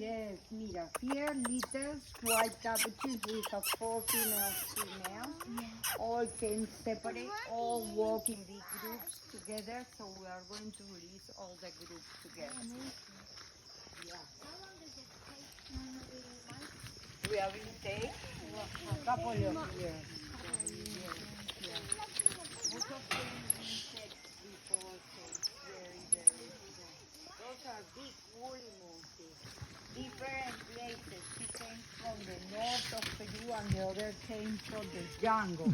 Yes, mira, here little white cabbages, we have 4 females. All came separate, all walk in big groups together, so we are going to release all the groups together. Yeah. How long does it take? We have been take a couple of years. Yeah. Most of them insects before, so it's very, very strong. Those are big woolly monkeys. Different places. He came from the north of Peru and the other came from the jungle.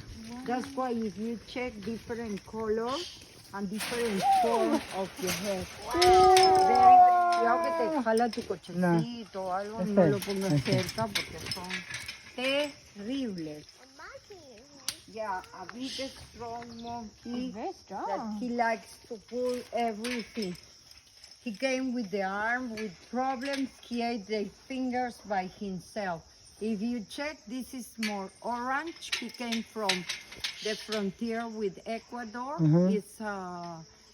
That's why if you check different colors and different form of the head. Cuidado que te jala tu cochecito o algo, no lo pongas cerca porque son terribles. Yeah, a big strong monkey that he likes to pull everything. He came with the arm with problems. He ate the fingers by himself. If you check, this is more orange. He came from the frontier with Ecuador. It's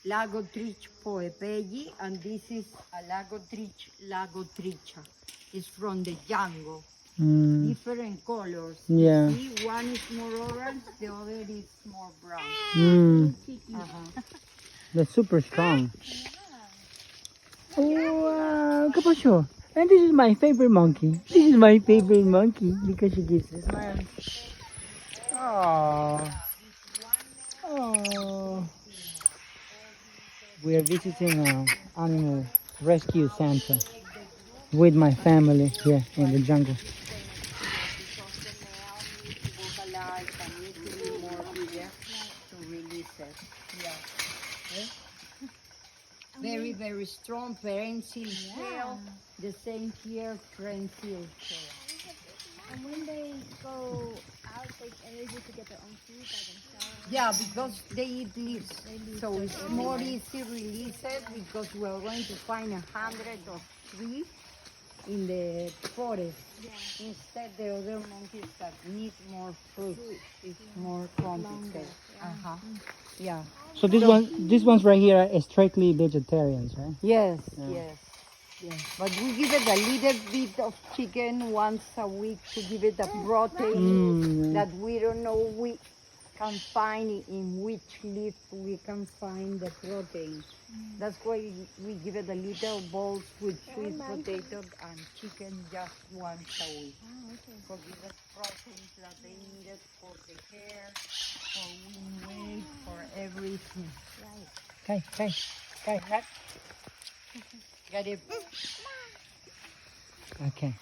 Lago Trich Poepelli, and this is a Lago Tricha. It's from the jungle. Different colors. Yeah. You see, one is more orange, the other is more brown. They're super strong. Oh, Capacho. And this is my favorite monkey. This is my favorite monkey because she gives a smile. Oh. Oh. We are visiting an animal rescue center with my family here in the jungle. Very, very strong pencil shell. The same here, pencil shell. And when they go out, they're able to get their own food by themselves. Yeah, because they eat leaves. So it's more easy release it because we are going to find 100 of trees in the forest. Instead, the other monkeys that need more fruit, it's more complicated. Yeah. So these ones right here are strictly vegetarians, right? Yes, yes. But we give it a little bit of chicken once a week to give it a protein that we don't know we can find in which leaf we can find the protein. That's why we give it a little bowls with sweet potato and chicken just once a week. For give it proteins that they needed for the hair, for wing weight, for everything. Okay. Got it? Okay.